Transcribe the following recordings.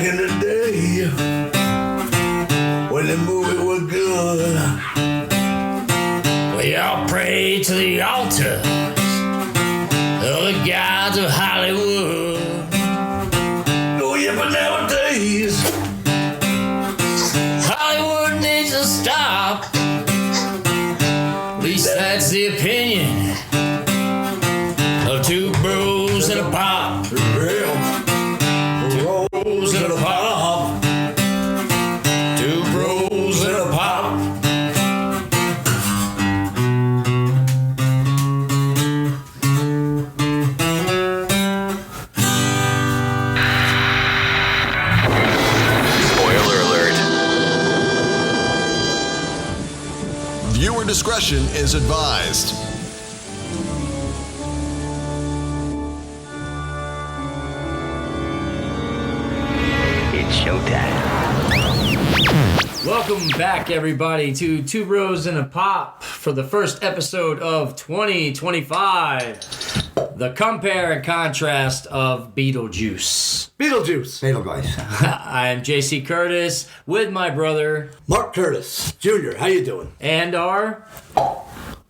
in the day, when the movie was good, we all prayed to the altars of the gods of Hollywood. Oh yeah, but nowadays, Hollywood needs to stop. At least that's the opinion of two bros and a pop. Two bros and a pop. Two bros and a pop. Spoiler alert. Viewer discretion is advised. It's showtime. Welcome back, everybody, to Two Bros and a Pop for the first episode of 2025. The compare and contrast of Beetlejuice. Beetlejuice. I am JC Curtis with my brother Mark Curtis Jr., how you doing? and our...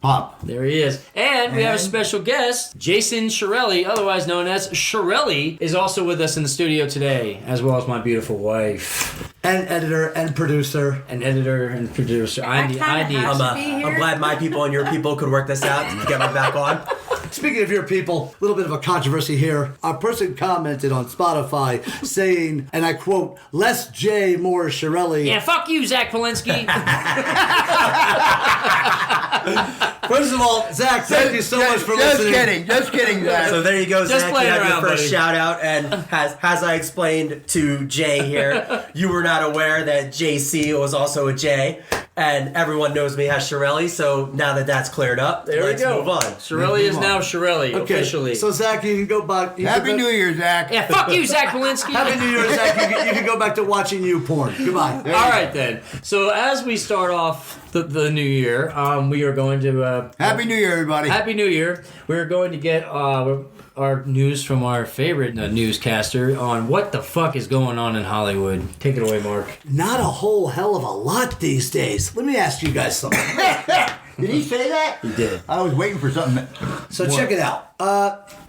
Pop. There he is. And we have a special guest, Jason Shirelli, otherwise known as Shirelli, is also with us in the studio today, as well as my beautiful wife. And editor and producer. And editor and producer. I'm glad my people and your people could work this out to get me back on. Speaking of your people, a little bit of a controversy here. A person commented on Spotify saying, and I quote, "Less J, more Shirelli." Yeah, fuck you, Zach Polinsky. First of all, Zach, thank you so much for listening. Just kidding, Zach. So there you go, Just Zach. You playing had your around, first buddy. shout out, and as I explained to Jay here, you were not aware that JC was also a J, and everyone knows me as Shirelli. So now that that's cleared up, There let's we go. move on. Shirelli is now Shirelli, Okay, officially. so Zach, you can go back. Happy New Year, Zach. Yeah, fuck you, Zach Polinsky. Happy New Year, Zach. You can go back to watching you porn. Goodbye. All right, then. So as we start off the new year, we are going to... Happy New Year, everybody. Happy New Year. We're going to get our news from our favorite newscaster on what the fuck is going on in Hollywood. Take it away, Mark. Not a whole hell of a lot these days. Let me ask you guys something. Did he say that? He did. I was waiting for something. So check it out.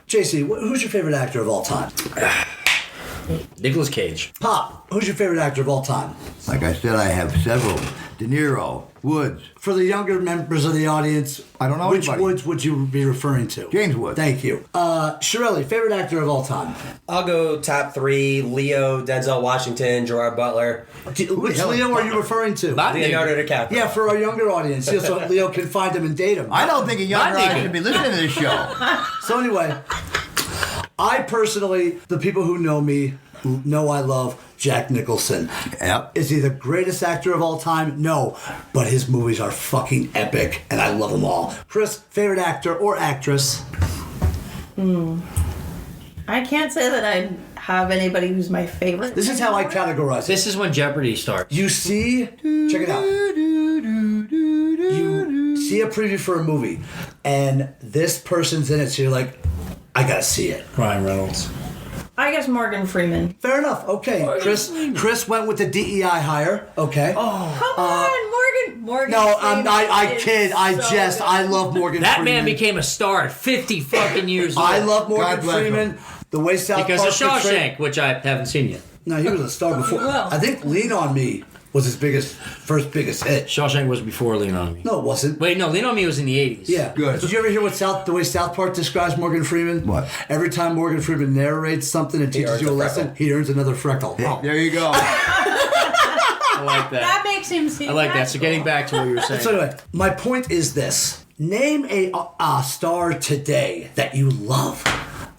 JC, who's your favorite actor of all time? Nicolas Cage. Pop, who's your favorite actor of all time? Like I said, I have several. De Niro, Woods, For the younger members of the audience, I don't know which anybody. Woods would you be referring to? James Woods. Thank you. Shirelli, favorite actor of all time? I'll go top three: Leo, Denzel Washington, Gerard Butler, Which Leo are you referring to? Leonardo DiCaprio. Yeah, for our younger audience, so Leo can find him and date him. I don't think a younger I think eye should be listening to this show. So anyway, I personally, the people who know me, who know I love Jack Nicholson. Yep. Is he the greatest actor of all time? No. But his movies are fucking epic, and I love them all. Chris, favorite actor or actress? I can't say that I have anybody who's my favorite. This is how I categorize it. This is when Jeopardy starts. You see, check it out. You see a preview for a movie, and this person's in it, so you're like, I gotta see it. Ryan Reynolds. I guess Morgan Freeman. Fair enough. Okay, Chris went with the DEI hire. Okay. Come on, Morgan. No, Freeman I is kid. I so jest. good. I love Morgan That Freeman. man became a star at 50 fucking years old. I love Morgan God bless Freeman. him. The way South Because of Park portrayed- Shawshank, which I haven't seen yet. No, he was a star before. Well. I think Lean on Me was his first biggest hit. Shawshank was before Lean On Me. No, it wasn't. Wait, no, Lean On Me was in the 80s. Yeah. Good. Did you ever hear the way South Park describes Morgan Freeman? What? Every time Morgan Freeman narrates something and teaches earns you a a lesson, freckle. he earns another freckle. Oh. There you go. I like that. That makes him seem I like that. So getting back to what you were saying. So anyway, my point is this. Name a star today that you love.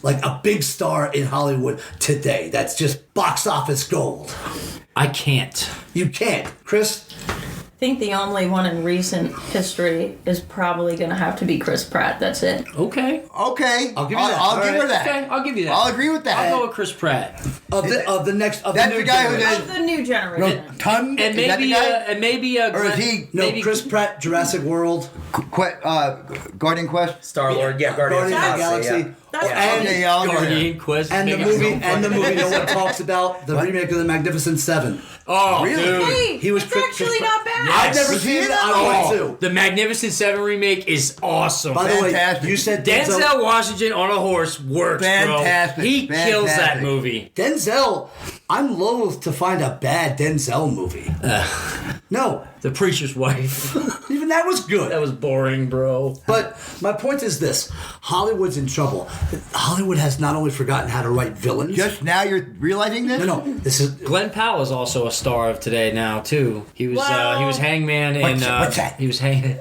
Like a big star in Hollywood today that's just box office gold. I can't. You can't. Chris? think the only one in recent history is probably going to have to be Chris Pratt. That's it. Okay. Okay. I'll give you that. I'll give her Alright. that. Okay, I'll give you that. I'll agree with that. I'll go with Chris Pratt. Of the next of That's the new the guy who generation. did- Of the new generation. Rotund? And Is that the maybe guy? Glenn, Or is he- No, maybe Chris Pratt, Jurassic World, Guardian Quest? Star-Lord, yeah, Guardians Guardians of the of the Galaxy, Galaxy. That's and, Okay, yeah, I'll give her that. Guardian Quest. and the make it movie, so and the funny. movie no one talks about, the remake of the Magnificent Seven. Oh, Really? dude. Hey, He was it's Chris- actually Chris not Pratt. bad. Yes. I've never Was he seen in it. that? I want to. The Magnificent Seven remake is awesome. By the way, Fantastic. you said Denzel Washington on a horse works, Fantastic. bro. He kills that Fantastic. movie. Denzel. I'm loath to find a bad Denzel movie. No, The Preacher's Wife. even that was good. That was boring, bro. But my point is this: Hollywood's in trouble. Hollywood has not only forgotten how to write villains. Just now you're realizing this? no. This is Glenn Powell is also a star of today now too. He was Wow. he was Hangman in What's that? he was hang.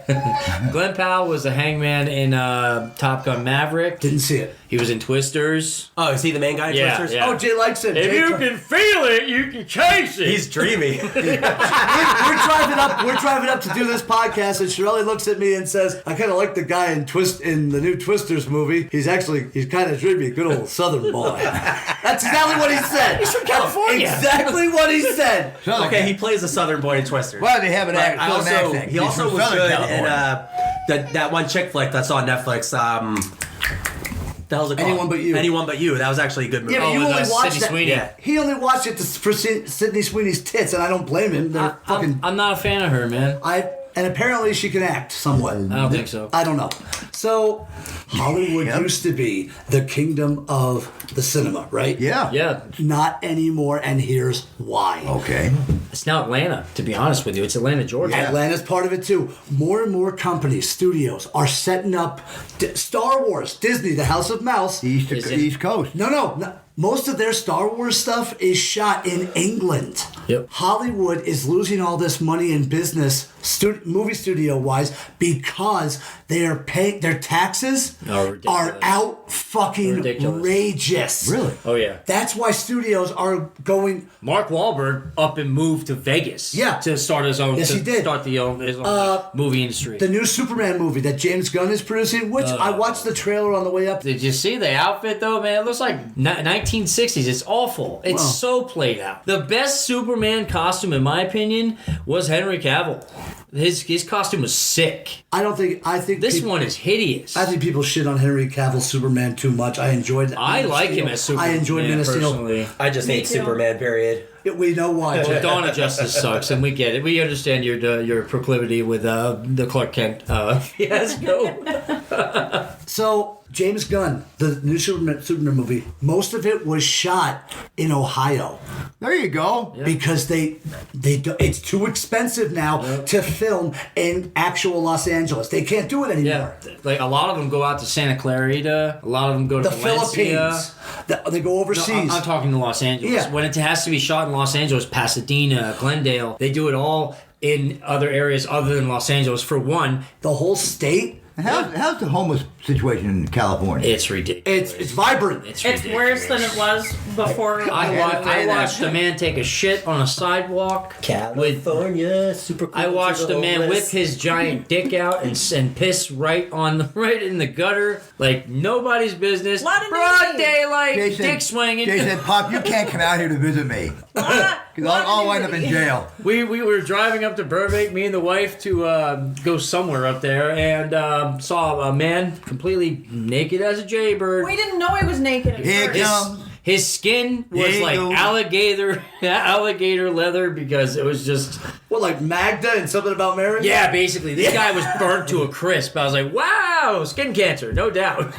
Glenn Powell was the Hangman in Top Gun Maverick. didn't see it. He was in Twisters. Oh, is he the main guy in Yeah, Twisters? yeah. Oh, Jay likes it. If Jay you can feel it, you can chase it. He's dreamy. we're driving up. We're driving up to do this podcast, and Shirley looks at me and says, "I kind of like the guy in the new Twisters movie. He's kind of dreamy, good old Southern boy." That's exactly what he said. He's from California. Exactly what he said. Okay, he plays a Southern boy in Twisters. Well, they have an But I Southern also, accent. he He's also from was Southern good California. in that one chick flick that's on Netflix. The hell's it called? Anyone But You. Anyone But You. That was actually a good movie. Yeah, but you with, only watched Sydney that. Sweeney. Yeah. He only watched it for Sydney Sweeney's tits, and I don't blame him. They're fucking. I'm not a fan of her, man. And apparently she can act somewhat. I don't think so. I don't know. So, Hollywood used to be the kingdom of the cinema, right? Yeah. Yeah, Not anymore, and here's why. Okay. it's now Atlanta. To be honest with you, it's Atlanta, Georgia. Atlanta's part of it too. More and more companies, studios, are setting up Star Wars, Disney, the House of Mouse. East Coast. No. Most of their Star Wars stuff is shot in England. Yep. Hollywood is losing all this money in business, movie studio wise, because they are paying their taxes Oh, ridiculous. are out fucking Ridiculous. outrageous. Really? Oh yeah. That's why studios are going. Mark Wahlberg up and moved to Vegas. Yeah. To start his own. Yes, to he did. Start his own movie industry. The new Superman movie that James Gunn is producing, which I watched the trailer on the way up. Did you see the outfit though, man? It looks like 1960s. It's awful. It's Wow. so played out. The best Superman costume, in my opinion, was Henry Cavill. His costume was sick. I think This people- one is hideous. I think people shit on Henry Cavill's Superman too much. I enjoyed it. I like him as Superman. I enjoyed Man of Steel. personally. I just hate too. Superman, period. We know why. Well, Dawn of Justice sucks, and we get it. We understand your proclivity with the Clark Kent fiasco. So James Gunn, the new Superman movie, most of it was shot in Ohio There you go. because it's too expensive now to film in actual Los Angeles. They can't do it anymore. Yeah, like a lot of them go out to Santa Clarita. A lot of them go to The Valencia. Philippines. They go No, overseas. I'm talking to Los Angeles. Yeah. When it has to be shot in Los Angeles, Pasadena, Glendale, they do it all in other areas other than Los Angeles. For one, the whole state. How's the homeless situation in California? it's ridiculous. It's vibrant. It's worse than it was before. I watched a man take a shit on a sidewalk. California, super cool. I watched a man whip his giant dick out and piss right in the gutter like nobody's business. Lot of Broad nudity. daylight, Jason, dick swinging. Jason, Pop, you can't come out here to visit me. Because I'll wind up in jail. We were driving up to Burbank, me and the wife, to go somewhere up there, and saw a man completely naked as a jaybird. We didn't know he was naked at Here first. it comes. His skin was There you like go. alligator leather because it was just What, like Magda and something about marriage? yeah. Basically, this guy was burnt to a crisp. I was like, wow, skin cancer, no doubt.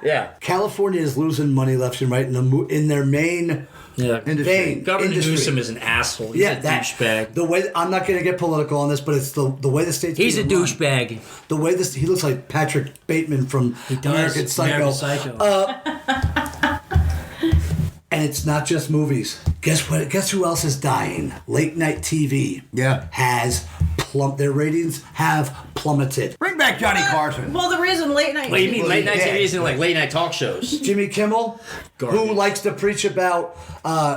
Yeah, California is losing money left and right in their main yeah. vein. Governor industry. Newsom is an asshole. He's a douchebag. The way I'm not going to get political on this, but it's the way the state's He's a being run. douchebag. The way he looks like Patrick Bateman from American Psycho. American Psycho. And it's not just movies. Guess what? Guess who else is dying? Late night TV. Yeah. Has their ratings have plummeted. Bring back Johnny Carson. Well, the reason late night. What do you mean late night Yeah. TV isn't like late night talk shows? Jimmy Kimmel, who likes to preach about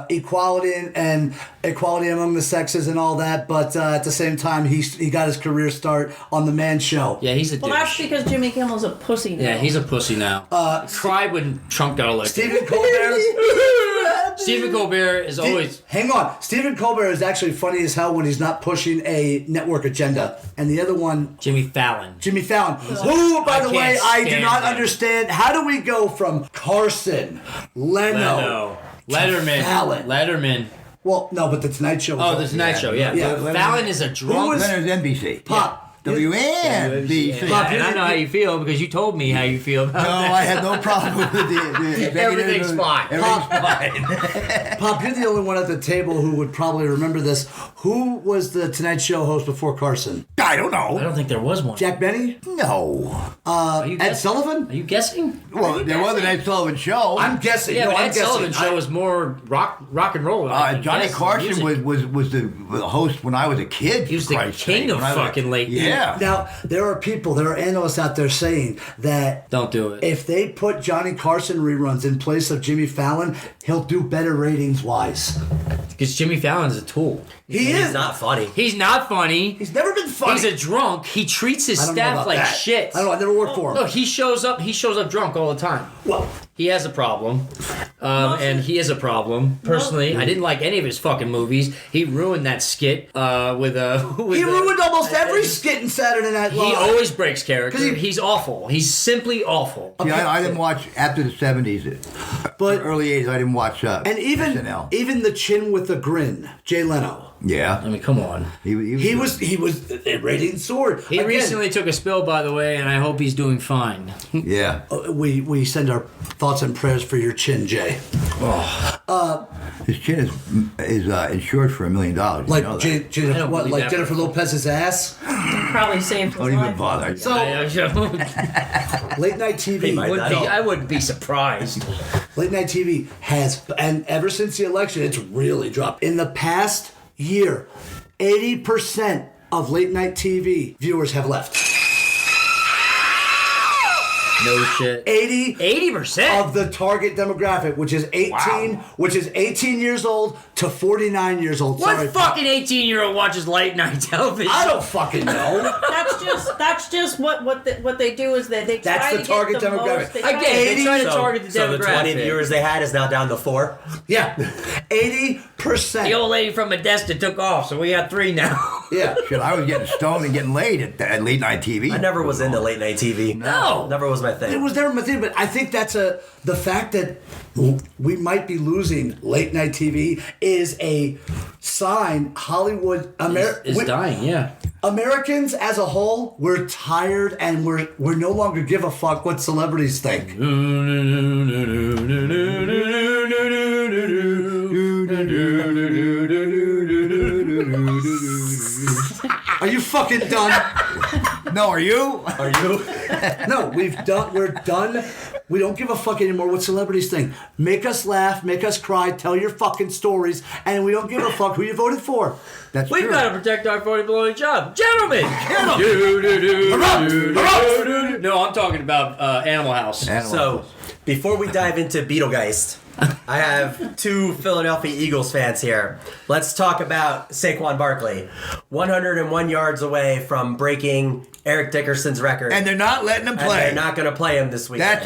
equality and equality among the sexes and all that, but at the same time, he got his career start on the Man Show. Yeah, he's a Well, that's douche. because Jimmy Kimmel's a pussy now. Yeah, he's a pussy now. Cried when Trump got elected. Stephen Colbert. Stephen Colbert is always. Hang on. Stephen Colbert is actually funny as hell when he's not pushing a network agenda. And the other one, Jimmy Fallon. Jimmy Fallon, who, by the way, can't I do stand not him. understand. How do we go from Carson, Leno, Letterman. Fallon? Letterman. Well, no, but the Tonight Show. Oh, the Tonight Show, yeah. Yeah. Fallon is a Who drunk. was- Leonard's NBC. Pop. WNBC. Yeah, and I know how you feel because you told me how you feel about No, that. I had no problem with the Everything's fine. Everything's fine. Pop, you're the only one at the table who would probably remember this. Who was the Tonight Show host before Carson? I don't I know. don't think there was one. Jack Benny? No. Are you Ed guessing? Sullivan? Are you guessing? Well, there was an Ed Sullivan show. I'm guessing. Yeah, no, but I'm Ed Sullivan guessing. show was more rock and roll. Johnny Carson was the host when I was a kid. He was the Christ's king sake, of when I was- fucking late. Yeah. Now, there are analysts out there saying that Don't do it. if they put Johnny Carson reruns in place of Jimmy Fallon, he'll do better ratings wise. Because Jimmy Fallon's a tool. He He's is. not funny. He's not funny. He's never been funny. He's a drunk. He treats his I don't know staff about like that. shit. I don't know. I never worked for him. No, he shows up drunk all the time. Well, He has a problem. And he is a problem. Personally, I didn't like any of his fucking movies. He ruined that skit with he ruined almost every skit in Saturday Night Live. He always breaks character. 'Cause He's awful. He's simply awful. See, I didn't watch after the 70s, But- early 80s. I didn't watch and even SNL. the chin with the grin, Jay Leno. Yeah, I mean, come on. he was a rating sword. He Again, recently took a spill, by the way, and I hope he's doing fine. Yeah, we send our thoughts and prayers for your chin, Jay. his chin is insured for $1 million. Like you know that. don't what? believe Like that. Jennifer Lopez's ass. Probably saved his Don't even life. bother. So I late night TV. wouldn't be surprised. Late night TV has, and ever since the election, it's really dropped. In the past year, 80% of late night TV viewers have left. No shit. 80% of the target demographic, which is 18 years old to 49 years old. What Sorry, fucking 18-year-old watches late night television? I don't fucking know. That's just what they do is that they That's try the to target get the demographic. most. They try Again, they try to So- target the So demographic. the 20 viewers they had is now down to 4. Yeah, 80%. The old lady from Modesto took off, so we got 3 now. Yeah. Shit, I was getting stoned and getting laid at late night TV. I never was into late night TV. No. Never was my thing. It was never my thing, but I think that's the fact that we might be losing late night TV is a sign Hollywood Is dying, yeah. Americans as a whole, we're tired and we're no longer give a fuck what celebrities think. Are you fucking done? No, are you? Are you? No, we're done. We don't give a fuck anymore what celebrities think. Make us laugh, make us cry, tell your fucking stories, and we don't give a fuck who you voted for. That's We've true. got to protect our 40-below job. Gentlemen! No, I'm talking about Animal House. So, before we dive into Beetlegeist, I have 2 Philadelphia Eagles fans here. Let's talk about Saquon Barkley. 101 yards away from breaking Eric Dickerson's record. And they're not letting him And play. they're not going to play him this week. That's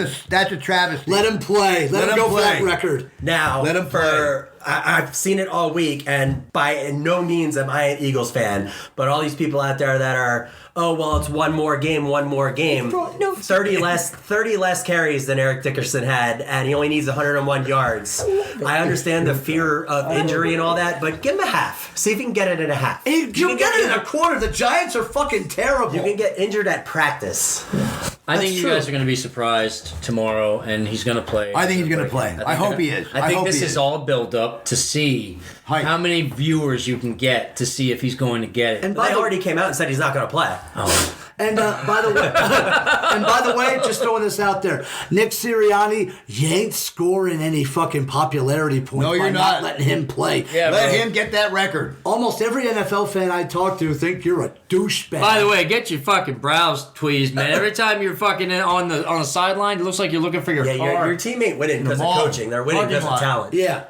a travesty. Let him play. Let him go for that play. record. Now, Let him I've seen it all week, and by no means am I an Eagles fan, but all these people out there that are, oh, well, it's one more game. 30 less carries than Eric Dickerson had, and he only needs 101 yards. I understand the fear of injury and all that, but give him a half. See if you can get it in a half. You can get it in a quarter. The Giants are fucking terrible. You can get injured at practice. I think That's you true. guys are going to be surprised tomorrow, and he's going to play. I think he's going to play. I hope he is. I think hope this he is all built up to see Hype. how many viewers you can get to see if he's going to get it. And But they already came out and said he's not going to play. And by the way, just throwing this out there, Nick Sirianni, you ain't scoring any fucking popularity points No, you're by not not. letting him play. Yeah, Let bro. him get that record. Almost every NFL fan I talk to think you're a douchebag. By the way, get your fucking brows tweezed, man. Every time you're fucking on the sideline, it looks like you're looking for your Yeah, car. your team ain't winning because of mall. coaching. They're winning Parking because of lot. talent. yeah.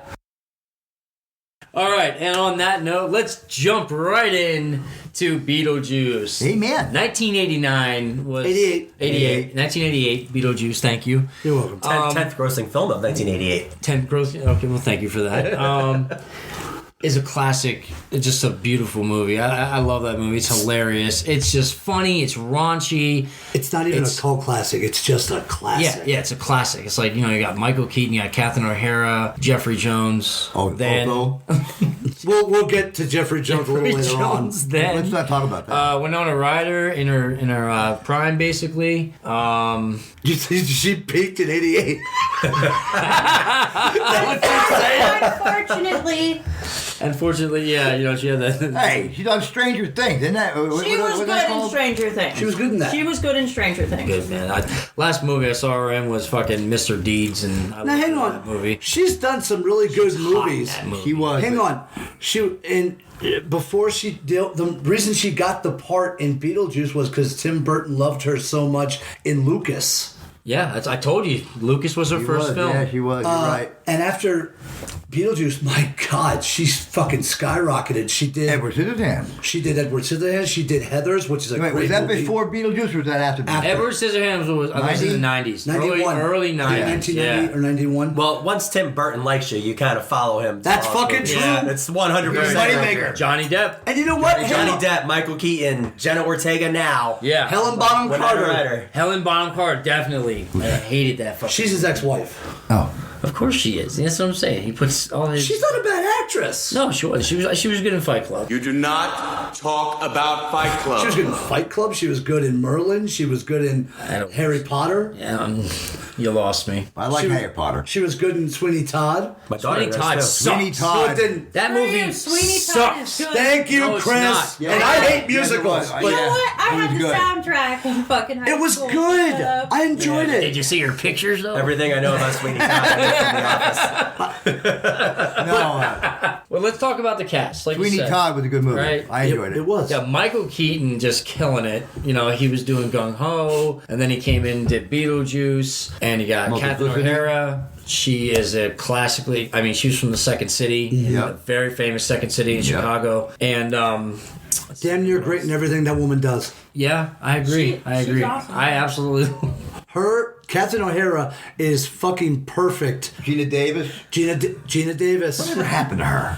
All right, and on that note, let's jump right in to Beetlejuice. Amen. 1989 was 88. 1988, Beetlejuice. Thank you. You're welcome. 10th grossing film of 1988. 10th growth. Okay, well, thank you for that. Is a classic. It's just a beautiful movie. I love that movie. It's hilarious. It's just funny. It's raunchy. It's not even a cult classic. It's just a classic. Yeah, it's a classic. It's like, you got Michael Keaton, you got Catherine O'Hara, Jeffrey Jones. Then We'll get to Jeffrey Jones a little later on. Then Let's not talk about that. Winona Ryder in her prime, basically. She peaked in '88. Unfortunately, Unfortunately, she had that. Hey, she's on Stranger Things, isn't that? she was good in Stranger Things. She was good in that. She was good in Stranger Things. Good, man. Last movie I saw her in was fucking Mr. Deeds, and I Now hang loved on. that movie. She's done some really good movies. That movie. She was. Hang on. Before the reason she got the part in Beetlejuice was because Tim Burton loved her so much in Lucas. Yeah, I told you, Lucas was her first film. Yeah, she was. You're right. And after Beetlejuice, my God, she's fucking skyrocketed. She did Edward Scissorhands. She did Edward Scissorhands. She did Heathers, which is a Wait, great was that movie. before Beetlejuice or was that after? Edward Scissorhands was, I was in the 90s. 91. Early 90s. 1990 Yeah. or 91. Well, once Tim Burton likes you kind of follow him. That's Follow fucking him. true. Yeah, it's 100%. Moneymaker. Johnny Depp. And you know what? Johnny Depp, Michael Keaton, Jenna Ortega now. Yeah. Helen Bonham Winona Carter. Ryder. Helen Bonham Carter, definitely. I hated that fucking. She's his ex-wife. Oh. Of course she is. That's what I'm saying. He puts all his. She's not a bad actress. No, she was. She was good in Fight Club. You do not talk about Fight Club. She was good in Fight Club. She was good in Merlin. She was good in Harry Potter. Yeah, you lost me. I like Harry Potter. She was good in Sweeney Todd. My daughter Sweeney does Todd too. Sweeney sucks. Todd. Good in- That movie Sweeney Todd is sucks. good. Thank you, No, it's Chris. not. And I hate musicals. Yes, it was. but You know what? I It was had the good. soundtrack in fucking high it was school. good. Shut up. I enjoyed Did it. you see her pictures though? Everything I know about Sweeney Todd I know from The Office. No, Well, let's talk about the cast. Like you Sweeney said. Todd was a good movie. Right. I enjoyed it. It was. Yeah, Michael Keaton just killing it. He was doing Gung Ho, and then he came in and did Beetlejuice, and he got Catherine Multiplicity. O'Hara. She is a classically, she was from the Second City, Yeah. a very famous Second City in Chicago, and Damn near great in everything that woman does. yeah, I agree. I she's agree. awesome. I absolutely. Catherine O'Hara is fucking perfect. Gina Davis. Gina Davis. Whatever happened to her?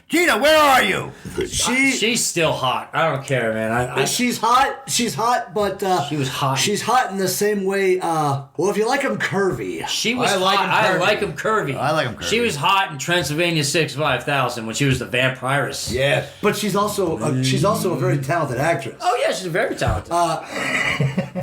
Gina, where are you? She's still hot. I don't care, man. She's hot. She's hot, but She was hot. She's hot in the same way. Well, if you like them curvy, She was I like hot. him curvy. I like him curvy. I like him curvy. She was hot in Transylvania 65000 when she was the vampiress. Yes. but she's also a very talented actress. Oh yeah, she's very talented.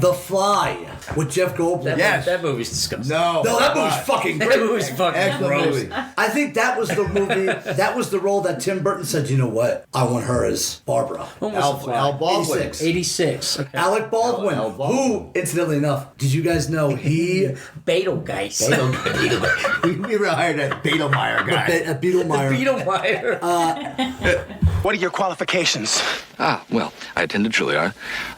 The Fly with Jeff Goldblum. Yes. That movie's disgusting. No. No, that movie's fucking That great. movie's fucking Excellent gross. movie. I think that was the movie. That was the role that Tim Burton said, "You know what? I want her as Barbara." When was The Fly? Al Baldwin. 86. 86. Okay. Alec Baldwin, Al Baldwin. who, incidentally enough, did you guys know he Beetlegeist. We were hired that Beetlemeyer guy. at Beetlemeyer? Beetlemeyer. What are your qualifications? Well, I attended Juilliard.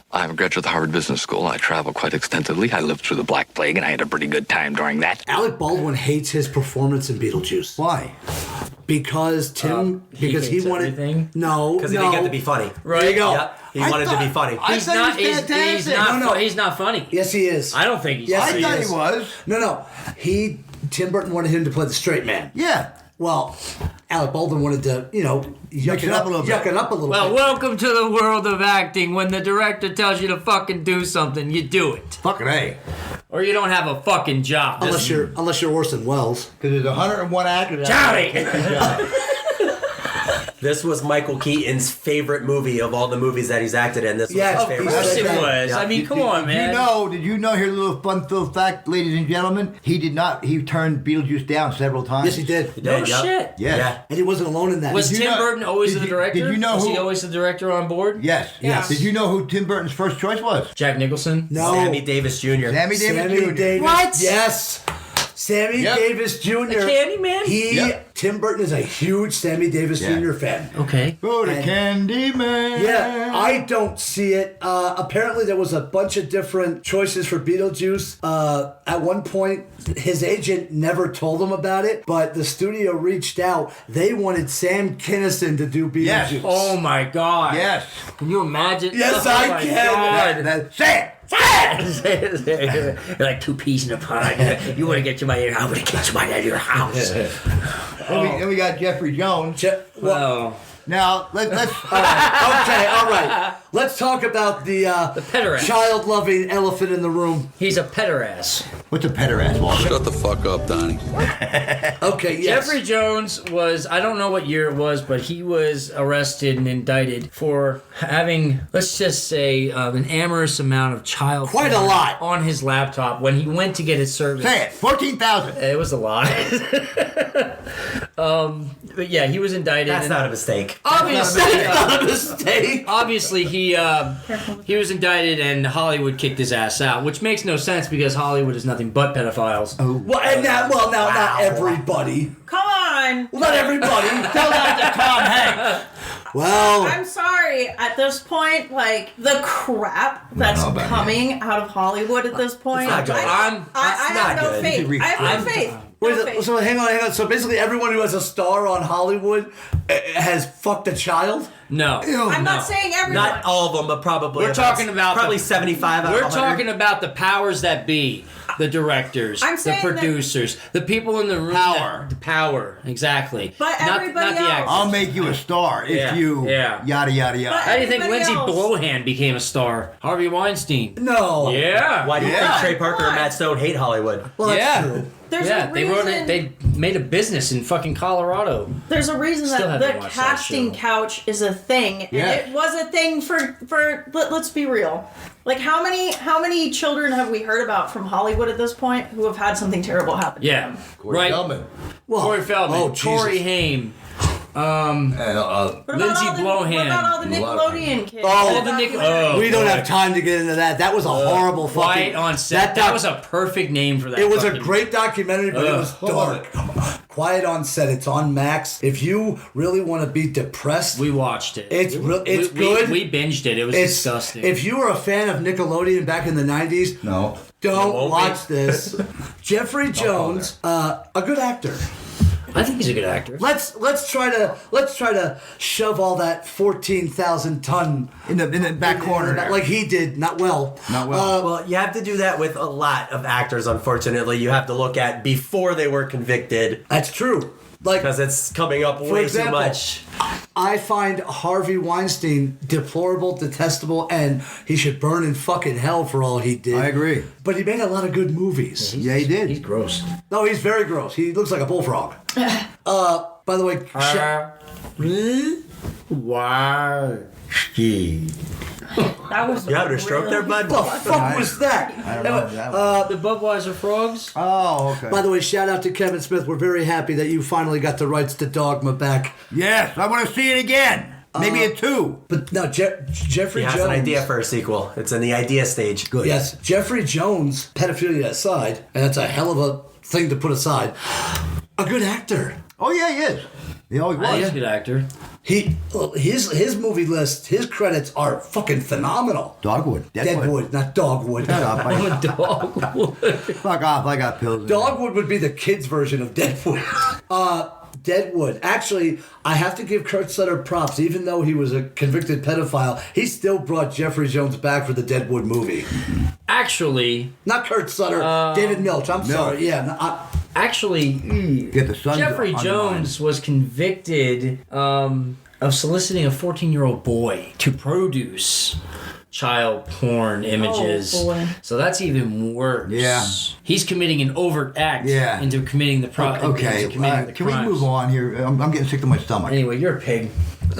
I'm a graduate of the Harvard Business School. I travel quite extensively. I lived through the Black Plague, and I had a pretty good time during that. Alec Baldwin hates his performance in Beetlejuice. Why? Because because he hates wanted everything? no Because he didn't get to be funny. There you go. Yep. He wanted to be funny. I thought he was fantastic. He's not funny. Yes, he is. I don't think he's Yes, funny. I thought is. he was. No. Tim Burton wanted him to play the straight man. Yeah. Well, Alec Baldwin wanted to, yuck it up a little bit. Well, welcome to the world of acting. When the director tells you to fucking do something, you do it. Fucking A. Or you don't have a fucking job. Unless you're Orson Welles. Because there's 101 actors. Charlie! This was Michael Keaton's favorite movie of all the movies that he's acted in. This was his Of favorite. course it movie. was. Yeah. I mean, come on, man. Did you know, here's a little fun little fact, ladies and gentlemen, he turned Beetlejuice down several times. Yes, he did. No Yeah. shit. Yes. Yeah. And he wasn't alone in that. Was Did you Tim know- Burton always did the you- director? did you know was he who- always the director on board? Yes. Yes. Did you know who Tim Burton's first choice was? Jack Nicholson? No. Sammy Davis Jr. Sammy Davis Sammy Jr. Davis. What? Yes. Sammy Yep. Davis Jr. The Candyman? Tim Burton is a huge Sammy Davis Yeah. Jr. fan. Okay. Oh, the Candyman. Yeah, I don't see it. Apparently, there was a bunch of different choices for Beetlejuice. At one point, his agent never told him about it, but the studio reached out. They wanted Sam Kinison to do Beetlejuice. Yes. Oh my god. Yes. Can you imagine? Yes, oh I my can. God. Say it. You're like two peas in a pod. You want to get to my ear? I want to get to my your house. Then we got Jeffrey Jones. Well, Now, let's Okay, all right. Let's talk about the pederast. child-loving elephant in the room. he's a pederast. what's a pederast, Walter? Shut the fuck up, Donnie. Okay, yes. Jeffrey Jones was, I don't know what year it was, but he was arrested and indicted for having, let's just say, an amorous amount of child Quite a porn lot. on his laptop when he went to get his service. Say it. 14,000. It was a lot. But yeah, he was indicted. That's and not a mistake. Obviously, Not a mistake. obviously he was indicted and Hollywood kicked his ass out, which makes no sense because Hollywood is nothing but pedophiles. Well, and now, not everybody. Come on. Well, not everybody. Tell that to Tom Hanks. Well, I'm sorry. At this point, like the crap that's know about coming out of Hollywood at this point, not good. I have not no good. faith. I have no faith. wait, No faith. so hang on. So basically, everyone who has a star on Hollywood has fucked a child. No. I'm not saying everyone. Not all of them, but probably. We're talking about probably the- 75 out of We're 100. talking about the powers that be, the directors, I'm the saying that- producers, the people in the room. Power. The power, exactly. But not, everybody not the else. actors. I'll make you a star if Yeah, you yeah. yada yada yada. How do you think everybody Lindsay else. Lohan became a star? Harvey Weinstein. No. Yeah. Why do you Yeah. think Trey Parker and Why? Matt Stone hate Hollywood? Well, that's Yeah. true. There's yeah, a they wrote it. reason- They made a business in fucking Colorado. There's a reason Still that haven't the watched that casting show. couch is a thing, Yeah. and it was a thing for. Let's be real. Like how many children have we heard about from Hollywood at this point who have had something terrible happen? to Yeah. them? Right. Feldman. Well, Corey Feldman. Oh, Corey Jesus. Haim. What about Lindsay all the, Lohan. What about all the Nickelodeon kids? Oh, the Nick- Documentaries? oh. We don't have time to get into that. That was a horrible fucking. Right on set. That was a perfect name for that. It was a fucking- great documentary, but it was What was dark. Quiet on Set. It's on Max. If you really want to be depressed, We watched it. It's We- good. We binged it. It was it's disgusting. If you were a fan of Nickelodeon back in the '90s, No. don't won't be. watch this. Jeffrey Jones, a good actor. I think he's a good actor. Let's try to shove all that 14,000-ton In the back corner there. like he did. Not well. Not well. Well, you have to do that with a lot of actors, unfortunately. You have to look at before they were convicted That's true. Like because it's coming up way example, too much. I find Harvey Weinstein deplorable, detestable, and he should burn in fucking hell for all he did. I agree. But he made a lot of good movies. Yeah, he did. He's gross. No, he's very gross. He looks like a bullfrog. By the way, Wow. That was You having a stroke there, bud? what the fuck was that? I don't know. That The Budweiser frogs? oh, okay. By the way, shout out to Kevin Smith. We're very happy that you finally got the rights to Dogma back. Yes, I want to see it again. Maybe a 2. But no, Jeffrey He has Jones. an idea for a sequel. It's in the idea stage. Good. Yes, Jeffrey Jones, pedophilia aside, and that's a hell of a thing to put aside. A good actor. Oh, yeah, he is. He always He's was. a good actor. His movie list, his credits are fucking phenomenal. Dogwood. Deadwood, not Dogwood. Shut up. I'm a dog. Fuck off. I got pills. in Dogwood would be the kids' version of Deadwood. Deadwood. Actually, I have to give Kurt Sutter props. Even though he was a convicted pedophile, he still brought Jeffrey Jones back for the Deadwood movie. Actually, Not Kurt Sutter, David Milch. I'm sorry. Yeah. No, actually, there. Get the sun. Jeffrey Jones was convicted of soliciting a 14-year-old boy to produce child porn images. Oh, boy. So that's even worse. Yeah. He's committing an overt act into committing the Okay, into committing the can we crimes. move on here? I'm getting sick to my stomach. Anyway, you're a pig.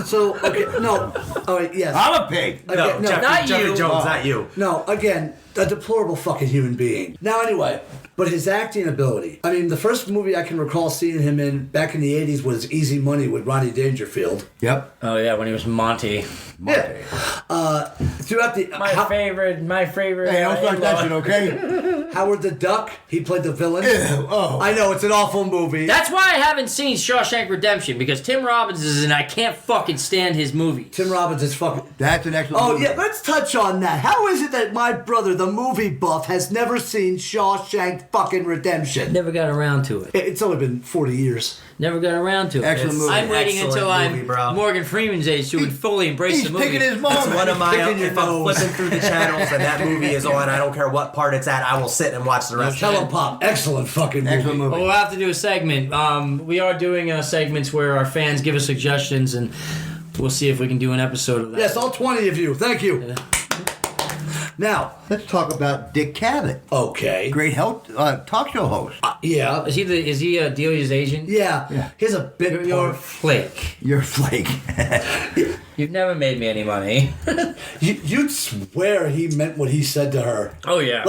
So, okay, no. All right, yes. I'm a pig. Okay, No, Jeffrey Jones, not you. No, again, a deplorable fucking human being. Now, anyway, but his acting ability. I mean, the first movie I can recall seeing him in back in the 80s was Easy Money with Rodney Dangerfield. Yep. Oh yeah, when he was Monty. Yeah. Throughout the... My favorite. Hey, don't start that shit, okay? Howard the Duck, he played the villain. Ew, oh. I know, it's an awful movie. That's why I haven't seen Shawshank Redemption, because Tim Robbins is and I can't fucking stand his movies. Tim Robbins is fucking... That's an excellent Oh, movie. yeah, let's touch on that. How is it that my brother, the movie buff, has never seen Shawshank fucking Redemption? Never got around to it. It's only been 40 years. Never got around to it. Excellent movie. I'm waiting Excellent until movie, I'm bro. Morgan Freeman's age to fully embrace He's the movie. picking his moment. It's one of my. Picking your If I'm nose. flipping through the channels and that movie is on, I don't care what part it's at. I will sit and watch the rest. of it. Telepop, excellent fucking movie. Excellent movie. Well, we'll have to do a segment. We are doing segments where our fans give us suggestions, and we'll see if we can do an episode of that. Yes, all 20 of you. Thank you. Now, Let's talk about Dick Cavett. okay. Great health talk show host. Yeah. Is he Delia's agent? Yeah. Here's a bit You're a part. flake. You're a flake. You've never made me any money. You'd swear he meant what he said to her. Oh yeah.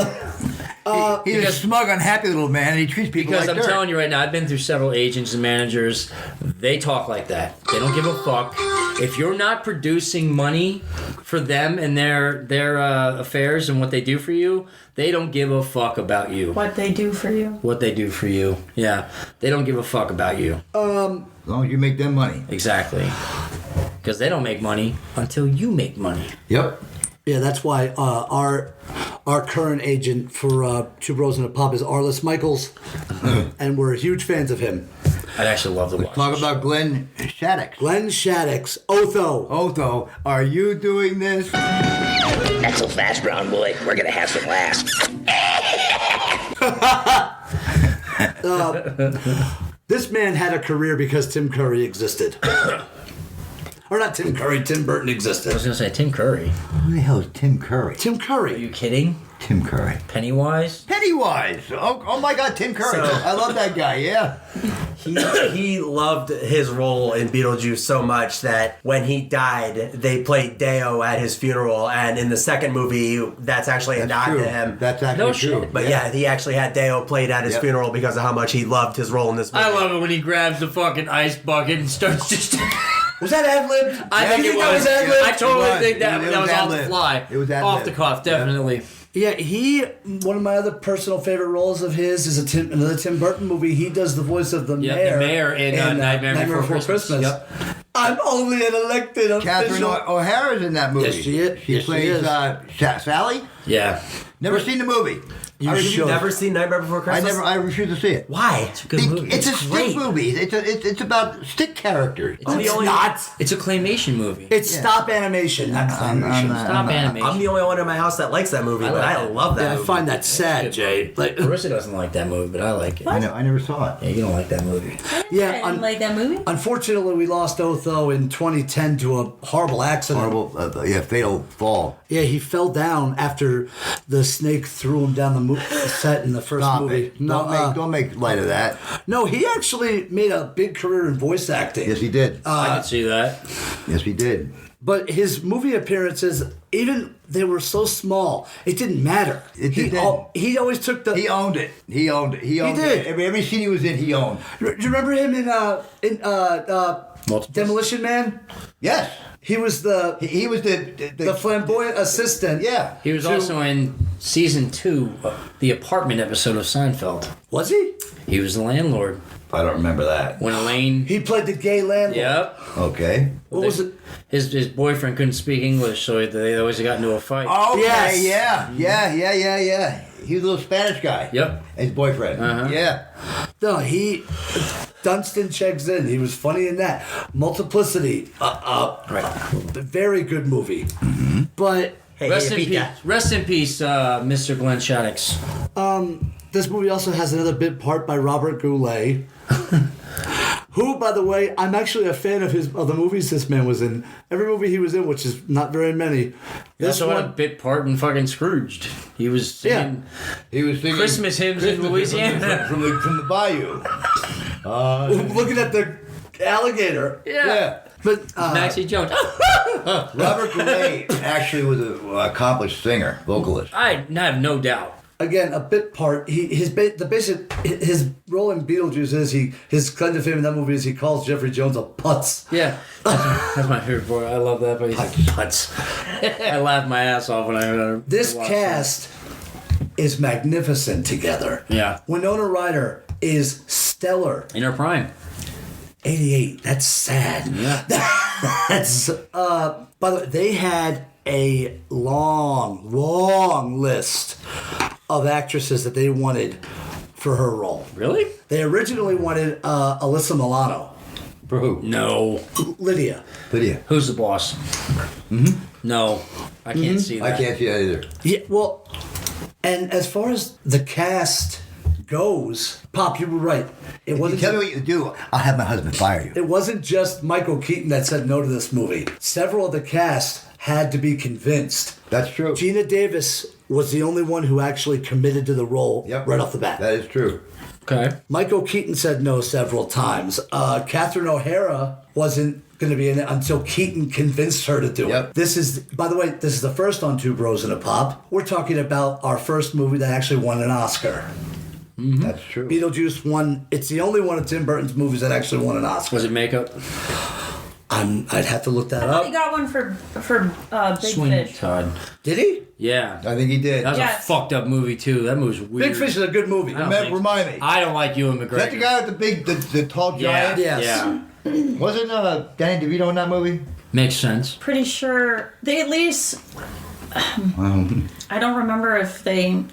He's a smug, unhappy little man, and he treats people Because like I'm dirt. telling you right now, I've been through several agents and managers. They talk like that. They don't give a fuck. If you're not producing money for them and their affairs and what they do for you, they don't give a fuck about you. What they do for you. What they do for you. Yeah. They don't give a fuck about you. As long as you make them money. Exactly. Because they don't make money until you make money. Yep. Yeah, that's why our current agent for Two Bros and a Pop is Arliss Michaels, and we're huge fans of him. I'd actually love to watch. Talk about Glenn Shaddix. Glenn Shaddix, Otho. Otho, are you doing this? Not so fast, brown boy. We're gonna have some laughs. This man had a career because Tim Curry existed. Or not Tim Curry, Tim Burton I existed. was going to say Tim Curry. Who the hell is Tim Curry? Tim Are Curry. you kidding? Tim Curry. Pennywise? Pennywise. Oh my God, Tim Curry. So- I love that guy. Yeah. He loved his role in Beetlejuice so much that when he died, they played Deo at his funeral, and in the second movie, that's actually a nod True. to him. That's actually No true. shit. But yeah, he actually had Deo played at his Yep. funeral because of how much he loved his role in this movie. I love it when he grabs the fucking ice bucket and starts just... Was that ad-libbed? I think You it that was. ad-libbed? I totally It was. think that It was was off the ad-libbed. fly. It was off ad-libbed. the cuff, definitely. Yeah, one of my other personal favorite roles of his is another Tim Burton movie. He does the voice of the Yeah, mayor. the mayor in Nightmare Before Christmas. Yep. I'm only an elected Catherine official. O'Hara's in that movie. Yes, she is. She Yes, she plays is. Sally. Yeah. Never seen the movie. You've never seen Nightmare Before Christmas? I refuse to see it. Why? It's a good movie. It's a stick movie. It's about stick characters. It's not. It's a claymation movie. It's stop animation, not claymation. Stop animation. I'm the only one in my house that likes that movie, but like I that. love that I movie. find that sad, Jay. Like, Marissa doesn't like that movie, but I like it. I never saw it. Yeah, you don't like that movie. yeah. I didn't like that movie. Unfortunately, we lost Otho in 2010 to a horrible accident. Horrible, fatal fall. Yeah, he fell down after the snake threw him down the set in the first Stop movie. it. Don't make light of that. No, he actually made a big career in voice acting. Yes, he did. I can see that. Yes, he did. But his movie appearances, even they were so small, it didn't matter. He always took the. He owned it. He owned it. He owned did. it. Every scene he was in, he owned. Do you remember him in Demolition Man? Yes. He was the He was the flamboyant assistant. Yeah. He was also in season 2, the apartment episode of Seinfeld. Was he? He was the landlord. I don't remember that. When Elaine... He played the gay landlord. Yep. Okay. What was it? His boyfriend couldn't speak English, so they always got into a fight. Okay. Yes. Yeah. He was a little Spanish guy. Yep. His boyfriend. Uh-huh. Yeah. No, Dunstan checks in. He was funny in that. Multiplicity. Right. Very good movie. Mm-hmm. But Hey, Rest hey, in peace, Mr. Glenn Shaddix. this movie also has another bit part by Robert Goulet, Who, by the way, I'm actually a fan of the movies this man was in. Every movie he was in, which is not very many. He also had a bit part in fucking Scrooged. He was singing, he was singing Christmas hymns in Louisiana from the bayou. Looking at the alligator. Yeah. But Maxie Jones. Robert Gray actually was an accomplished singer, vocalist. I have no doubt. Again, a bit part. His role in Beetlejuice is his claim to fame in that movie is he calls Jeffrey Jones a putz. Yeah, that's my favorite part. I love that. But putz. I laughed my ass off when I heard This cast is magnificent together. Yeah. Winona Ryder is stellar. In her prime. 88. That's sad. Yeah. That's by the way, they had a long list of actresses that they wanted for her role. Really? They originally wanted Alyssa Milano. For who? No. Lydia. Who's the boss? Mm-hmm. No, I can't see that. I can't see that either. Yeah, well, and as far as the cast goes, Pop, you were right. It wasn't. Tell me what you do. I'll have my husband fire you. It wasn't just Michael Keaton that said no to this movie. Several of the cast had to be convinced. That's true. Gina Davis was the only one who actually committed to the role right off the bat. That is true. Okay. Michael Keaton said no several times. Catherine O'Hara wasn't going to be in it until Keaton convinced her to do it. This is, by the way, this is the first on Two Bros and a Pop. We're talking about our first movie that actually won an Oscar. Mm-hmm. That's true. Beetlejuice won. It's the only one of Tim Burton's movies that actually won an Oscar. Was it makeup? I'd have to look that I thought up. he got one for Big Sweeney Fish. Todd. Did he? Yeah. I think he did. That was Yes. a fucked up movie too. That movie's weird. Big Fish is a good movie. Remind me. I don't like Ewan McGregor. Is that the guy with the tall giant? Yes. Yeah. Wasn't Danny DeVito in that movie? Makes sense. Pretty sure they at least. I don't remember if they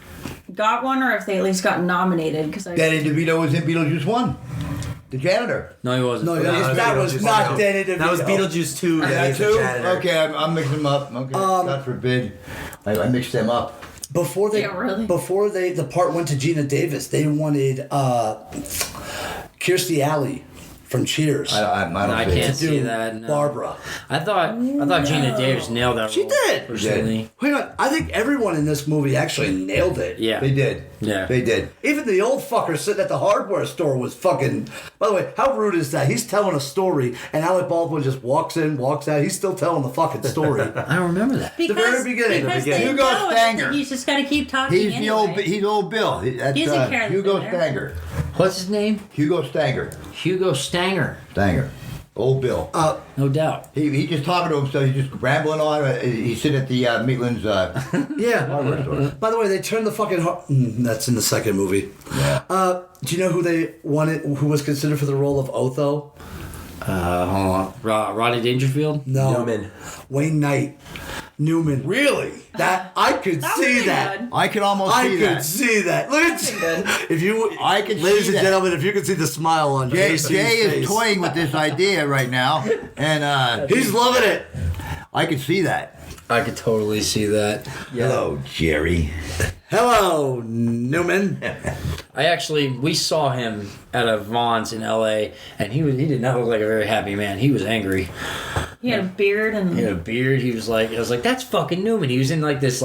got one or if they at least got nominated because Danny DeVito was in Beetlejuice 1. The janitor. No, he wasn't. No, that was not Danny DeVito. That was Beetlejuice 2. That too? Okay, I'm mixing them up. Okay, God forbid. I mixed them up. Before the part went to Gina Davis, they wanted Kirstie Alley from Cheers. I can't see that. No. Barbara. I thought Gina Davis nailed that. She role, did. Personally. Wait a minute. I think everyone in this movie actually nailed it. Yeah. They did. Yeah. They did. Even the old fucker sitting at the hardware store was fucking. By the way, how rude is that? He's telling a story, and Alec Baldwin just walks in, walks out. He's still telling the fucking story. I don't remember that. The very beginning. Because they Hugo know Stanger. he's just got to keep talking. He's anyway. he's old Bill. That's, He doesn't care Hugo that they're there. Stanger. What's his name? Hugo Stanger. Hugo Stanger. Stanger. Old Bill. No doubt. He's just talking to himself. He's just rambling on. He's sitting at the Maitland's Yeah. hardware store. By the way, they turned the fucking. That's in the second movie. Yeah. Do you know who they wanted? Who was considered for the role of Otho? Hold on. Rodney Dangerfield? No. Newman. Wayne Knight. Newman. Really? That I could That would see be that. good. I could almost I see could that. see that. Look at if you. I could ladies see and that. gentlemen, if you could see the smile on Jay JC's is face. toying with this idea right now, and He's loving it. I could see that. I could totally see that. Hello, Jerry. Hello, Newman. We saw him at a Vaughn's in L.A. and he did not look like a very happy man. He was angry. He had a beard and He had a beard. I was like, that's fucking Newman. He was in like this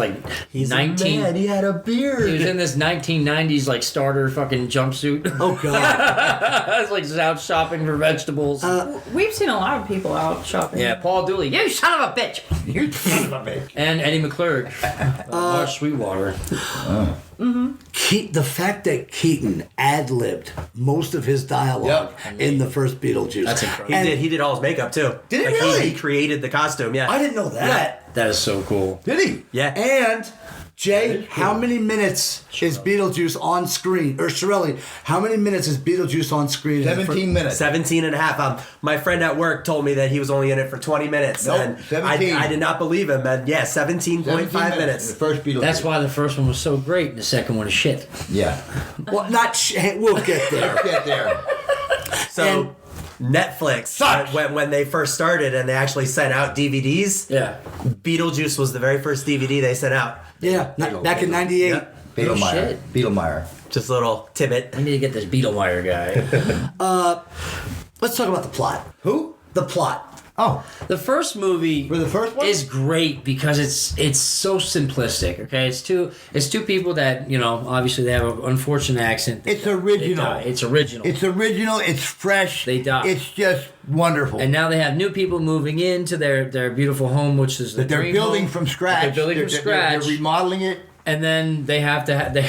He's 19. mad. He had a beard. He was in this 1990s like starter fucking jumpsuit. Oh God. It's like out shopping for vegetables. we've seen a lot of people out shopping. Yeah, Paul Dooley. You son of a bitch. You son of a bitch. And Eddie McClurg. Marsh Sweetwater. The fact that Keaton ad-libbed most of his dialogue in the first Beetlejuice. That's incredible. He did all his makeup too. Did he really? He created the costume. Yeah. I didn't know that. That is so cool. Did he? Yeah. And Jay, how many minutes is Beetlejuice on screen? Or Shirley, how many minutes is Beetlejuice on screen? 17 minutes. 17 and a half. My friend at work told me that he was only in it for 20 minutes. Nope, and 17. I did not believe him. And yeah, 17.5 minutes. The first Beetlejuice. That's why the first one was so great and the second one is shit. Yeah. Well, we'll get there. Let's get there. So Netflix, when they first started and they actually sent out DVDs, Beetlejuice was the very first DVD they sent out. Yeah, back in 98. Yep. Beetlemeyer. Just a little tidbit. I need to get this Beetlemeyer guy. Let's talk about the plot. Who? The plot. Oh, The first movie for the first one? is great because it's so simplistic. Okay, it's two people that obviously they have an unfortunate accent. It's original. It's original. It's original. It's fresh. They die. It's just wonderful. And now they have new people moving into their beautiful home, which is the that they're dream building home. from scratch. They're building from scratch. They're remodeling it. And then they have to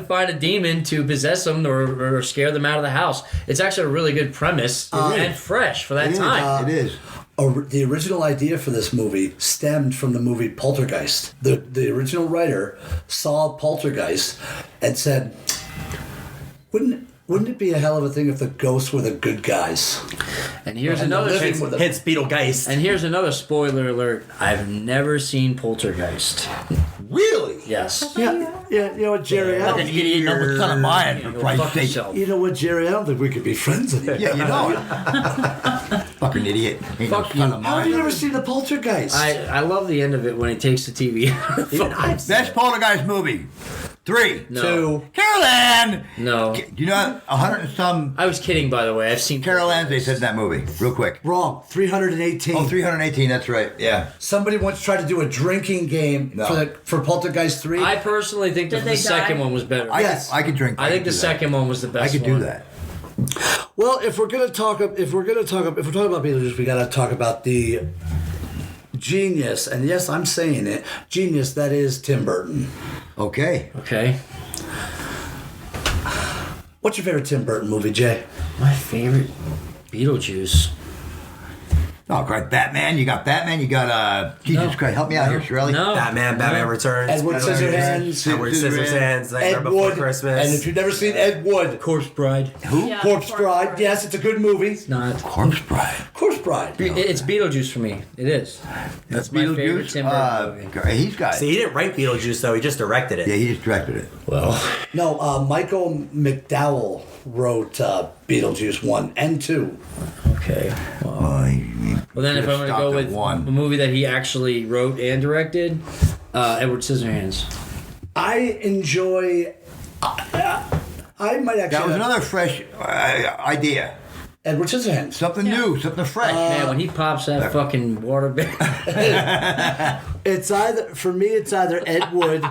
find a demon to possess them or scare them out of the house. It's actually a really good premise and fresh for that time. It is. The original idea for this movie stemmed from the movie Poltergeist. The original writer saw Poltergeist and said, Wouldn't it be a hell of a thing if the ghosts were the good guys? And here's another thing. Hence Beetlegeist. And here's another spoiler alert. I've never seen Poltergeist. Really? Yes. Yeah. You know what, Jerry? Like an idiot number son of mine, for Christ's sake. You know what, Jerry? I don't think we could be friends anymore. Yeah, you know it. Fucking idiot. Ain't no son of How have you mine. never seen the Poltergeist? I love the end of it when he takes the TV. Best Poltergeist movie. 3. No. 2. Carol Ann! No. Do you know 100 and some I was kidding, by the way. I've seen Carol Ann they said in that movie? Real quick. Wrong. 318. Oh, 318, that's right. Yeah. Somebody once tried to do a drinking game for Poltergeist 3. I personally think Did the they second die? one was better. Yes. I could drink. I think could the do second one was the that. best I could one. do that. Well, if we're talking about Beetlejuice, we got to talk about the genius, and yes, I'm saying it, genius that is Tim Burton. Okay. Okay. What's your favorite Tim Burton movie, Jay? My favorite Beetlejuice. Oh, great. Batman. You got Batman. You got, Jesus Christ. Help me out here, Shirley. No. Batman Returns. Edward Scissorhands. Edward Scissorhands. Nightmare Ed Before Wood. Christmas. And if you've never seen Ed Wood, Corpse Bride. Who? Yeah, Corpse Bride. Yes, it's a good movie. It's not. Corpse Bride. Corpse Bride. It's Beetlejuice for me. It is. That's my favorite Tim Burton movie. He's got See, he didn't write Beetlejuice, though. He just directed it. Yeah, he just directed it. Well, No, Michael McDowell wrote Beetlejuice 1 and 2. okay. Well, Then if I'm going to go with one. a movie that he actually wrote and directed, Edward Scissorhands. I enjoy. I might actually. That was another fresh idea. Edward Scissorhands. Something new, something fresh. Man, when he pops that fucking water bag. It's either for me. It's either Ed Wood.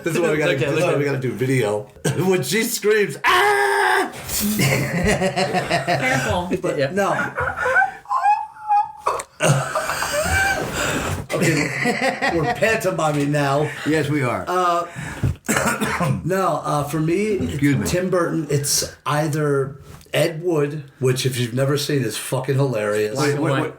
This is what we got to do. This is what we got to do. Video when she screams. Ah! Careful. But no. Okay, we're pantomiming now. Yes, we are. No, for me, Tim Burton. It's either Ed Wood, which if you've never seen, is fucking hilarious. What is that?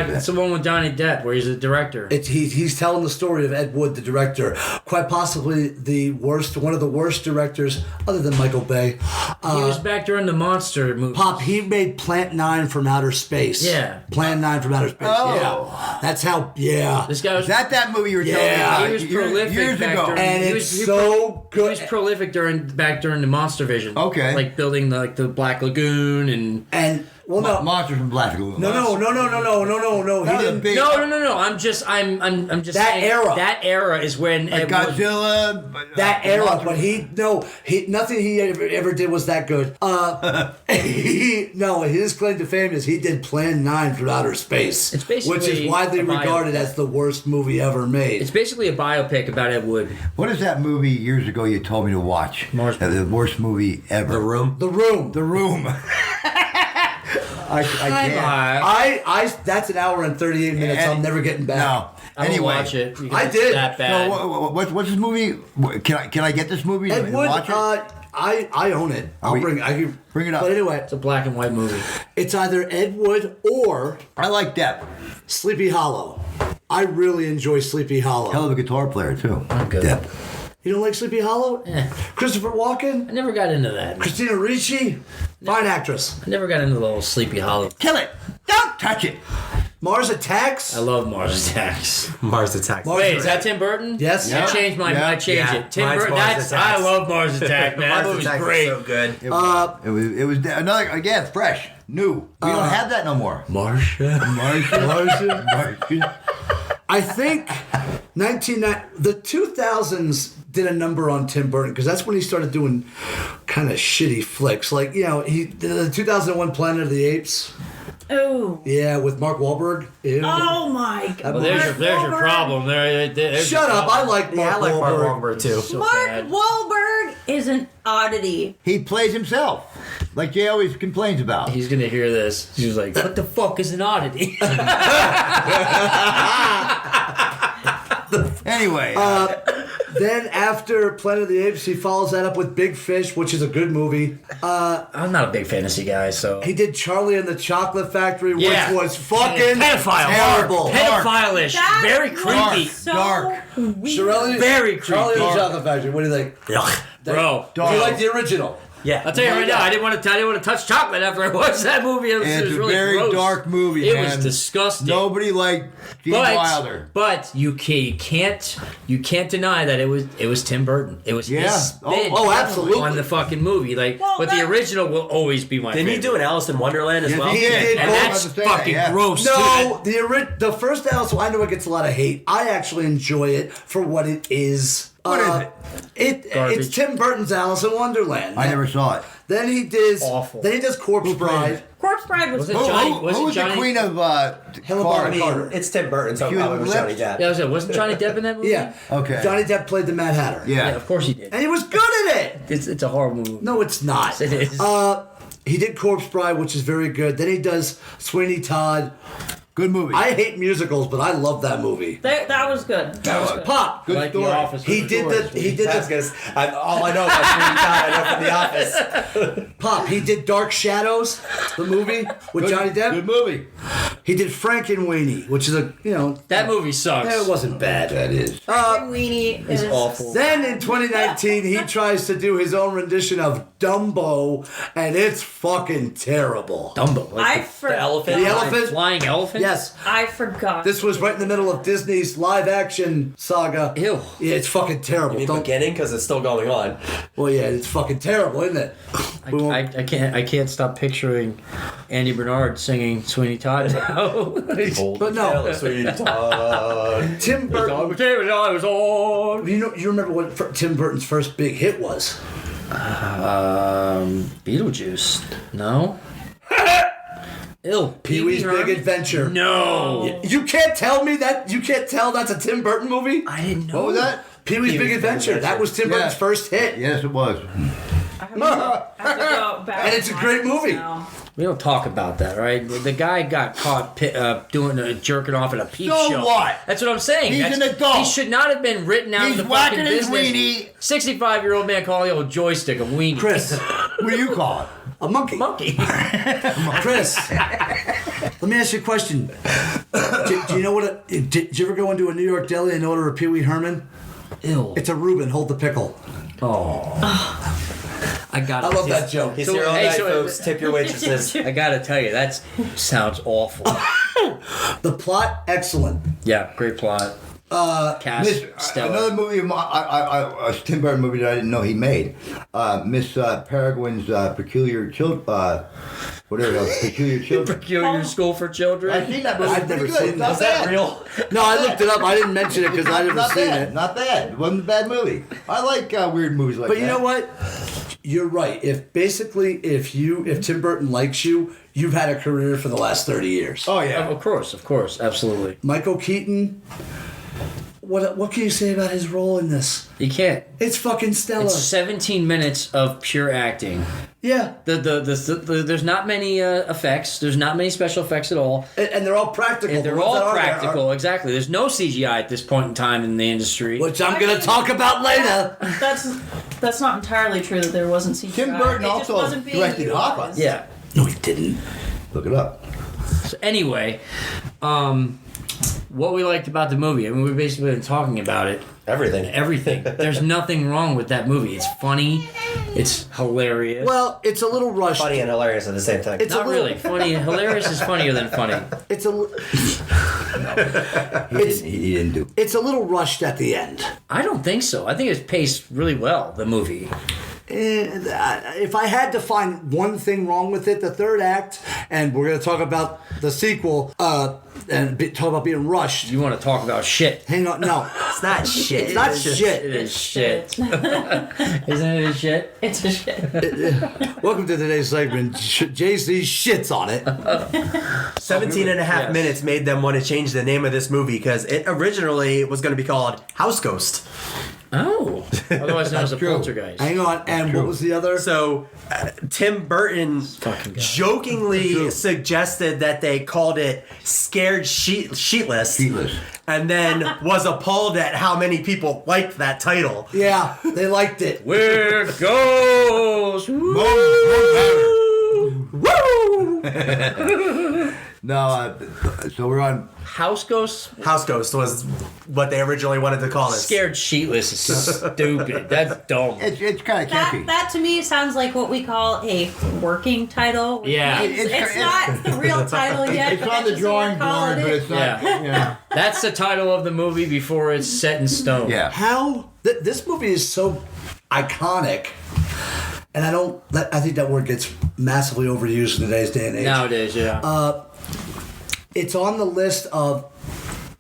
It's the one with Johnny Depp where he's the director. He's telling the story of Ed Wood, the director, quite possibly one of the worst directors, other than Michael Bay. He was back during the Monster movie. Pop, he made Plant 9 from Outer Space. Yeah. Plant 9 from Outer Space. Oh. Yeah. That's how, yeah. This guy was. Is that movie you were telling me Yeah. about He was prolific years back ago? during- And he it's was- so He was good. prolific during the Monster Vision. Okay. Like building the Black Lagoon and. And, well, no. Monsters from Black Lagoon. No. That He was a didn't. big- No. I'm just That saying era. That era is when Like Ed Wood- Godzilla. That era, Monsters- but nothing he ever did was that good. His claim to fame is he did Plan 9 from Outer Space, It's basically which is widely a bio- regarded as the worst movie ever made. It's basically a biopic about Ed Wood. What is that movie years ago you told me to watch? Mars- The worst movie ever. The Room. The Room. The Room. I can't. That's an hour and 38 minutes. I'm never getting back. No. I don't Anyway. watch it. because I it's did. That bad. So what's this movie? Can I get this movie Ed and Wood, watch it? I own it. I can Bring it up. But anyway, It's a black and white movie. it's either Ed Wood or I like Depp. Sleepy Hollow. I really enjoy Sleepy Hollow. Hell of a guitar player too. Okay. Depp. You don't like Sleepy Hollow? Christopher Walken? I never got into that. Christina Ricci? Fine actress. I never got into the whole Sleepy Hollow. Kill it. Don't touch it. Mars Attacks? I love Mars Attacks. Mars Attacks. Wait, is that Tim Burton? Yes. I Yeah. changed my. Yeah. I changed Yeah. it. Tim Mine's Burton. Mars I Attacks. love Mars Attack, man. That Mars movie's Attacks is great. so good. It was another again fresh, new. We don't have that no more. Marsha. Martian. I think the 2000s did a number on Tim Burton because that's when he started doing kind of shitty flicks. Like, he the 2001 Planet of the Apes. Oh. Yeah, with Mark Wahlberg. Ew. Oh my God. Well, there's your problem. There's Shut up! I like Mark I like Mark Wahlberg. Wahlberg too. Mark Wahlberg is an oddity. He plays himself, like Jay always complains about. He's gonna hear this. He's like, "What the fuck is an oddity?" Anyway, Then after Planet of the Apes, he follows that up with Big Fish, which is a good movie. I'm not a big fantasy guy, so He did Charlie and the Chocolate Factory, Yeah. which was fucking pedophile, terrible. pedophile-ish, That very was creepy, So Dark. weird. Shirley, very Charlie and creepy, the Chocolate Factory. What do you think? bro. Do you like the original? Yeah. I'll tell you right now, I didn't want to touch chocolate after I watched that movie. It was it's a really very gross. dark movie. It man. was disgusting. Nobody liked Gene Wilder. But you can't deny that it was Tim Burton. It was Yeah. his spin Oh, absolutely. on the fucking movie. Like, Well, but the that- original will always be my Didn't favorite. he do an Alice in Wonderland as Yes, well? he did. And Both that's understand that, fucking yeah. gross. No, the first Alice, I know it gets a lot of hate. I actually enjoy it for what it is. What is it? Garbage. It's Tim Burton's Alice in Wonderland. I never saw it. Then he does. Awful. Then he does Corpse Bride. Corpse Bride was Was it Who, Johnny- who, was who it was Johnny- the queen of I Bonham mean, Carter. it's Tim Burton, so She was probably was Johnny lips. Depp. Yeah, wasn't Johnny Depp in that movie? Yeah. Okay. Johnny Depp played the Mad Hatter. Yeah. Yeah, of course he did. And he was good at it. It's a horrible movie. No, it's not. It is. He did Corpse Bride, which is very good. Then he does Sweeney Todd. Good movie. I hate musicals, but I love that movie. that was good. That was good. Pop. Good Like story. The Office. He did the. He did That's the. because all I know about Sweeney Todd, I know from The Office. Pop. He did Dark Shadows, the movie with Johnny Depp. Good movie. He did Frankenweenie, which is That movie sucks. it wasn't bad. That is. Weenie is awful. Then in 2019, he tries to do his own rendition of Dumbo, and it's fucking terrible. Dumbo. I Like forgot. elephant? The elephant. flying elephant? Yes. I forgot. This was right in the middle of Disney's live action saga. Ew. Yeah, it's fucking terrible. You mean Don't- beginning? Because it's still going on. Well, yeah, it's fucking terrible, isn't it? We won't- I can't stop picturing Andy Bernard singing Sweeney Todd now. But no, Sweeney Todd. Tim Burton. You remember what Tim Burton's first big hit was? Beetlejuice. No. Ew. Pee-wee's Big Herman? Adventure. No. You can't tell me that. You can't tell that's a Tim Burton movie. I didn't know. What was that? Pee-wee's Big Adventure. That was Tim Burton's first hit. Yes, it was. I have to go back And it's a and great watch this movie. now. We don't talk about that, right? The guy got caught jerking off at a peep So show. what? That's what I'm saying. He's That's- an adult. He should not have been written out He's of the fucking whacking his business. weenie. 65-year-old man calling the old joystick a weenie. Chris, What do you call it? a monkey. Monkey. Chris, let me ask you a question. Do you know what? Did you ever go into a New York deli and order a Pee Wee Herman? Ew. It's a Reuben. Hold the pickle. I got I love that joke. He's here all hey, night, so- folks. Tip your waitresses. I gotta tell you, that sounds awful. The plot, excellent. Yeah, great plot. Cast, stellar. Another movie, a Tim Burton movie that I didn't know he made. Miss Peregrine's Peculiar Children. Whatever it was, Peculiar Children. Peculiar School for Children. I've seen that movie. I've never Pretty good. seen It's that. not Is that bad. real? No, I looked it up. I didn't mention it because I've never Not seen bad. it. Not bad. It wasn't a bad movie. I like weird movies like that. But you know what? You're right. If Tim Burton likes you, you've had a career for the last 30 years. Oh yeah. Of course, absolutely. Michael Keaton. What can you say about his role in this? You can't. It's fucking stellar. It's 17 minutes of pure acting. Yeah. There's not many effects. There's not many special effects at all. And they're all practical. And they're The ones that all are there practical, exactly. There's no CGI at this point in time in the industry. Which I'm going to talk about later. That's not entirely true that there wasn't CGI. Tim Burton It just also wasn't being directed utilized. Hopper. Yeah. No, he didn't. Look it up. So anyway, what we liked about the movie, I mean, we've basically been talking about it. Everything. There's nothing wrong with that movie. It's funny. It's hilarious. Well, it's a little rushed. Funny and hilarious at the same time. It's Not a little, really. Funny. Hilarious is funnier than funny. It's a. He didn't do. It's a little rushed at the end. I don't think so. I think it's paced really well, the movie. if I had to find one thing wrong with it, the third act, and we're going to talk about the sequel, and talk about being rushed. You want to talk about shit? Hang on, no. It's not shit. It's not shit. It is shit. Isn't it a shit? It's a shit. Welcome to today's segment. JC shits on it. 17 and a half minutes made them want to change the name of this movie because it originally was going to be called House Ghost. Oh. Otherwise known as a poltergeist. Hang on, and what was the other? So, Tim Burton jokingly suggested that they called it Scared Sheetless. And then was appalled at how many people liked that title. Yeah, they liked it. We're ghosts. Woo! No, so we're on House Ghosts. House Ghost was what they originally wanted to call it. Scared Sheetless is stupid. That's dumb. It's kind of catchy. That to me sounds like what we call a working title. Yeah. It's not the real title yet. It's on the drawing board, but it's not. Yeah. That's the title of the movie before it's set in stone. Yeah. How this movie is so iconic, and I think that word gets massively overused in today's day and age. Nowadays, yeah. It's on the list of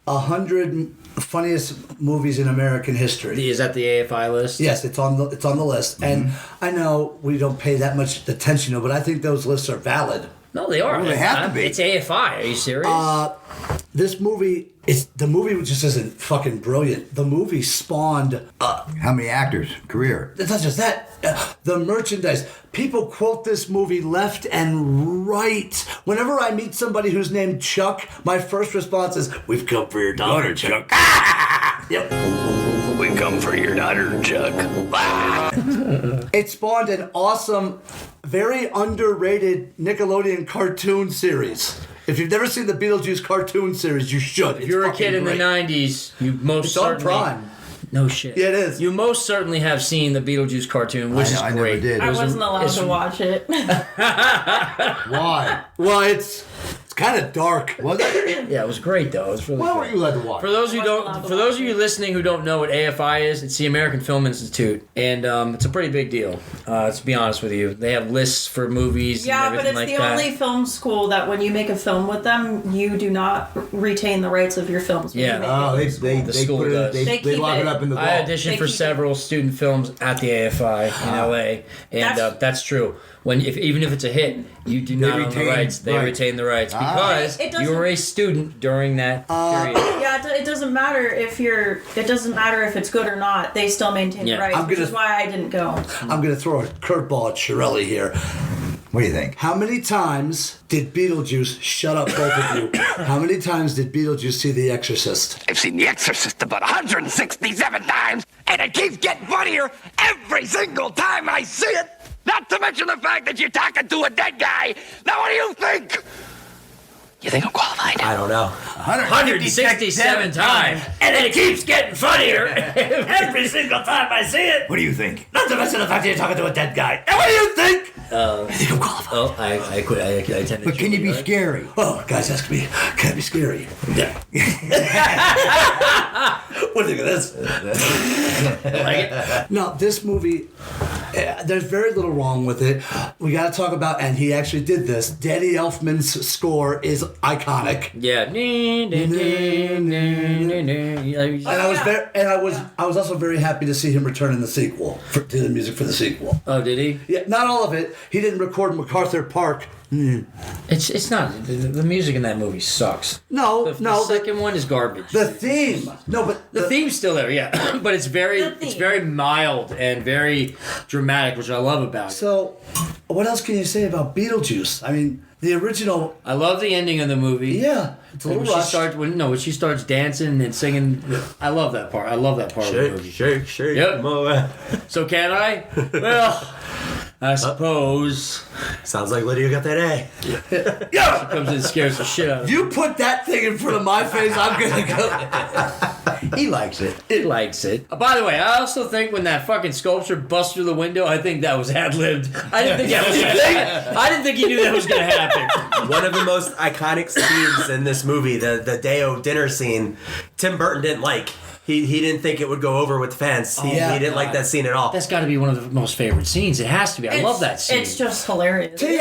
100 funniest movies in American history. Is that the AFI list? Yes, it's on the list, and I know we don't pay that much attention to it, but I think those lists are valid. No, they are. Well, they have to be. It's AFI. Are you serious? This movie, the movie just isn't fucking brilliant. The movie spawned. How many actors? Career. It's not just that. The merchandise. People quote this movie left and right. Whenever I meet somebody who's named Chuck, my first response is, "We've come for your daughter, Chuck." Yep. We come for your daughter, Chuck. It spawned an awesome, very underrated Nickelodeon cartoon series. If you've never seen the Beetlejuice cartoon series, you should. If you're a kid in the 90s, you most It's on certainly... Prime. No shit. Yeah, it is. You most certainly have seen the Beetlejuice cartoon, which is I great. never did. I wasn't allowed to watch it. Why? Well, it's kind of dark. Was it? Yeah, it was great though. It was really Why great. weren't you allowed to watch? For those who of you listening who don't know what AFI is, it's the American Film Institute, and it's a pretty big deal. To be honest with you, they have lists for movies. Yeah, and but everything it's like the that. only film school that when you make a film with them, you do not retain the rights of your films. When Yeah. you make Oh, it. they school put it. does. They They keep lock it it. up in the I vault. auditioned They for keep several student films at the AFI in LA, and That's- that's true. Even if it's a hit, you do not own the retain rights. They rights. retain the rights because It you doesn't- were a student during that period. Yeah, it doesn't matter if you're. It doesn't matter if it's good or not. They still maintain Yeah. the rights, I'm which gonna- is why I didn't go. I'm going to throw a curveball at Shirelli here. What do you think? How many times did Beetlejuice, shut up both of you, how many times did Beetlejuice see The Exorcist? I've seen The Exorcist about 167 times, and it keeps getting funnier every single time I see it. Not to mention the fact that you're talking to a dead guy. Now, what do you think? You think I'm qualified? I don't know. 167 times, and it keeps getting funnier every single time I see it. What do you think? Not to mention the fact that you're talking to a dead guy. And what do you think? I think I'm qualified. Oh, I quit. I tend to. But can you be scary? Oh, guys ask me, can I be scary? Yeah. What do you think of this? like it? No, this movie, there's very little wrong with it. We got to talk about, and he actually did this. Danny Elfman's score is iconic. Yeah. And I was also very happy to see him return in the sequel to the music for the sequel. Oh, did he? Yeah, not all of it. He didn't record MacArthur Park. It's not. The music in that movie sucks. No, The second one is garbage. The theme. No, but the theme's still there, yeah. But it's very mild and very dramatic, which I love about it. So, what else can you say about Beetlejuice? I mean, the original. I love the ending of the movie. Yeah, it's a little rushed. When she starts dancing and singing, I love that part. I love that part of the movie. Shake. Yep. So can I? Well, I suppose. Sounds like Lydia got that A. Yeah. She comes in and scares the shit out of me. You put that thing in front of my face, I'm gonna go. He likes it. It likes it. By the way, I also think when that fucking sculpture busts through the window, I think that was ad-libbed. I didn't think that was a thing. I didn't think he knew that was going to happen. One of the most iconic scenes in this movie, the Deo dinner scene, Tim Burton didn't like. He didn't think it would go over with the fans. He didn't like that scene at all. That's got to be one of the most favorite scenes. It has to be. I love that scene. It's just hilarious. Tell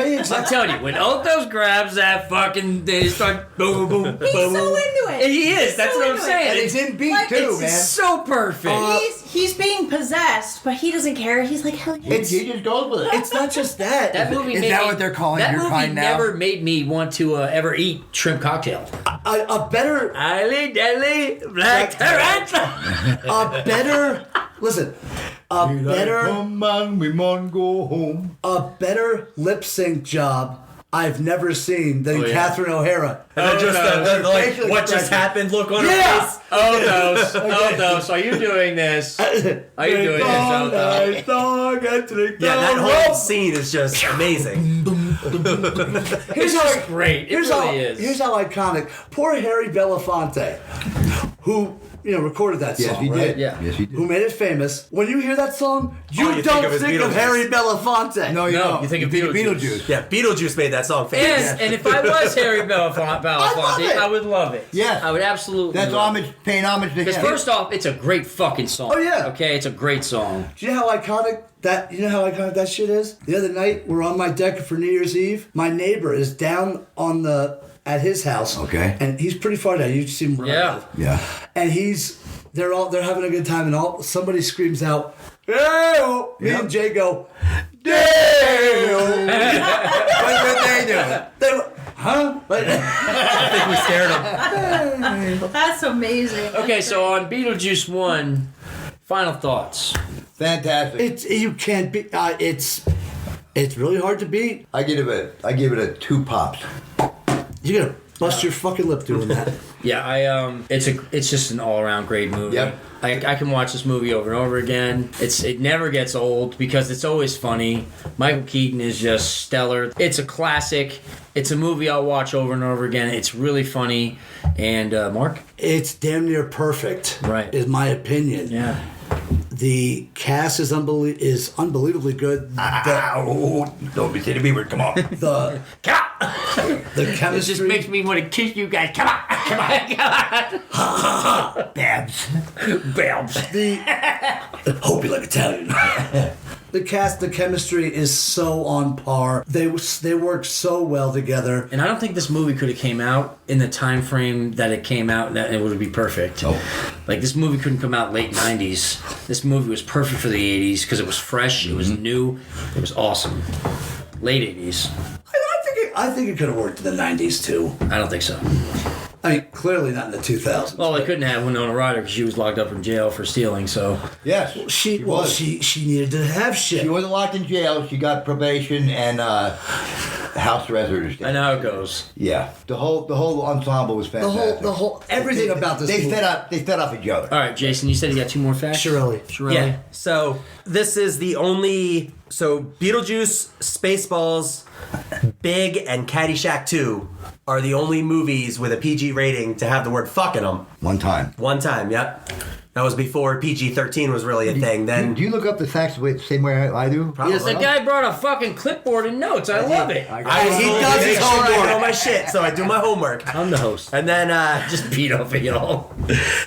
you I'm telling you, when Othos grabs that fucking, they start boom, boom, boom. He's so into it. He is. That's so what I'm into saying. And it's in beat Like, too, it's man. So perfect. He's being possessed, but he doesn't care. He's like, hell yeah. He just goes with it. It's not just that. That movie Is made that me, what they're calling that your movie kind now? never made me want to ever eat shrimp cocktail. A better, Highly deadly black tarantula. a better. Listen, a better, Come on, we mun go home. a better lip sync job I've never seen than Catherine O'Hara. And then just the what just happened look on her face. Othos, are you doing this? Are you doing this, Othos? Yeah, that whole scene is just amazing. Here's how great. Here's how iconic. Poor Harry Belafonte, who recorded that song. Yes, he right? did. Yeah. Yes, he did. Who made it famous. When you hear that song, you don't think of Harry Belafonte. No, you No, don't. you think of Beetlejuice. Yeah, Beetlejuice made that song famous. And if I was Harry Belafonte, I would love it. Yes. I would absolutely That's love it. paying homage to Because him. first off, it's a great fucking song. Oh, yeah. Okay, it's a great song. Do you know how iconic that shit is? The other night, we're on my deck for New Year's Eve. My neighbor is down at his house. Okay. And he's pretty far down. You see him run. Yeah. Yeah. And they're having a good time, and somebody screams out, "Damn!" Me and Jay go, "Damn!" What did they do? They went, huh? I think we scared him. That's amazing. Okay, so on Beetlejuice 1, final thoughts. Fantastic. You can't beat. It's really hard to beat. I give it a 2 pops. You're gonna bust your fucking lip doing that. Yeah, it's just an all around great movie. Yep. I can watch this movie over and over again. It never gets old because it's always funny. Michael Keaton is just stellar. It's a classic. It's a movie I'll watch over and over again. It's really funny. And Mark? It's damn near perfect. Right. Is my opinion. Yeah. The cast is unbelievably good. Don't be silly, Bieber. Come on. The chemistry. This just makes me want to kiss you guys. Come on, come on, come on. Babs. Babs. Hope you like Italian. The cast, the chemistry is so on par. They work so well together. And I don't think this movie could have came out in the time frame that it came out. That it would be perfect. Oh. Like this movie couldn't come out late '90s. This movie was perfect for the '80s because it was fresh, it was new, it was awesome. Late '80s. I think it could have worked in the 90s too. I don't think so. I mean, clearly not in the 2000s. Well, they couldn't have Winona Ryder because she was locked up in jail for stealing. So Yes. She was. She needed to have shit. She wasn't locked in jail. She got probation and house arrest. I know how it goes. Yeah. The whole ensemble was fantastic. The whole everything about this. They movie. fed off each other. All right, Jason, you said you got 2 more facts. Shirley. Yeah. So this is the only. So Beetlejuice, Spaceballs, Big, and Caddyshack 2 are the only movies with a PG rating to have the word "fuck" in them. One time. One time, yep. That was before PG-13 was really a thing. Then Do you look up the facts the same way I do? Yes, the guy brought a fucking clipboard and notes. I love it. he does his homework. I know my shit, so I do my homework. I'm the host. And then Just beat over y'all.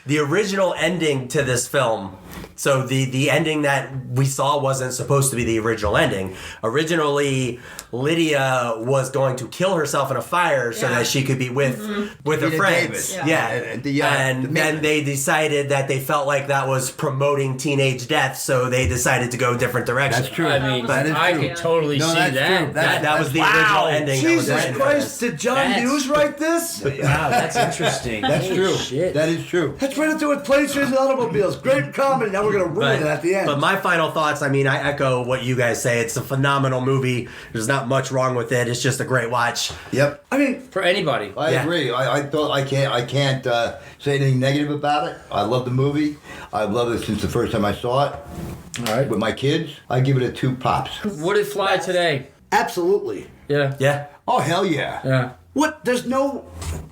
the original ending to this film. So the ending that we saw wasn't supposed to be the original ending. Originally, Lydia was going to kill herself in a fire so that she could be with her Rita friends. Davis. Yeah. And then they decided that they felt like that was promoting teenage death, so they decided to go a different direction. That's true. I mean, That is I true. could totally No, see that's that. true. That was the original ending. that was Jesus written for Christ! this. Did John That's- Hughes write this? Wow, that's interesting. That's Holy true. Shit. That is true. That's right up there with planes, trains, and automobiles. Great comedy. Now we're gonna ruin it at the end. But my final thoughts, I mean, I echo what you guys say. It's a phenomenal movie. There's not much wrong with it. It's just a great watch. Yep. I mean, For anybody. I agree. I thought I can't say anything negative about it. I love the movie. I've loved it since the first time I saw it. All right. With my kids, I give it a 2 pops. Would it fly today? absolutely. Yeah. Yeah. Oh hell yeah. Yeah. What? There's no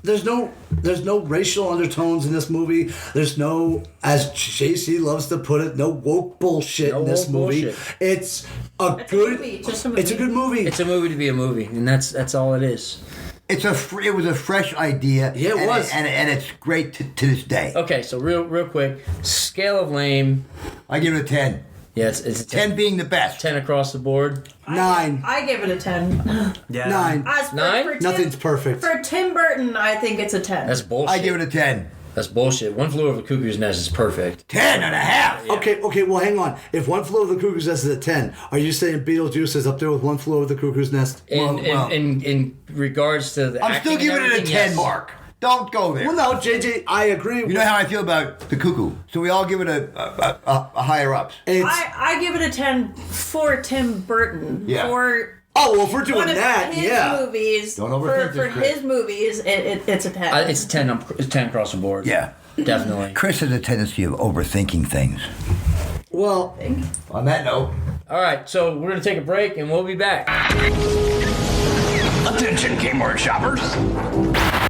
racial undertones in this movie. There's no, as JC loves to put it, no woke bullshit in this woke movie. bullshit. It's a It's good a movie, just a movie. It's a good movie. It's a movie to be a movie, and that's all it is. It was a fresh idea. Yeah, it was. And it's great to this day. Okay, so real quick, scale of lame. I give it a 10. Yeah, it's a 10 being the best. 10 across the board. 9. I give it a 10. Yeah. 9. As for, 9? for Tim, Nothing's perfect. For Tim Burton, I think it's a 10. That's bullshit. I give it a 10. That's bullshit. One Flew Over the Cuckoo's Nest is perfect. 10 and a half. Yeah. Okay, well, hang on. If One Flew Over the Cuckoo's Nest is a 10, are you saying Beetlejuice is up there with One Flew Over the Cuckoo's Nest? In regards to the I'm still acting and giving it a 10, everything, yes. Mark. Don't go there. Well, no, JJ, I agree. You know how I feel about the cuckoo, so we all give it a higher ups. I give it a 10 for Tim Burton. Yeah. For if we're doing one of that, his yeah. movies, Don't overthink for this, Chris. his movies, it's a 10. It's 10. It's 10 across the board. Yeah. Definitely. Chris has a tendency of overthinking things. Well, on that note. All right, so we're going to take a break and we'll be back. Attention, Kmart shoppers.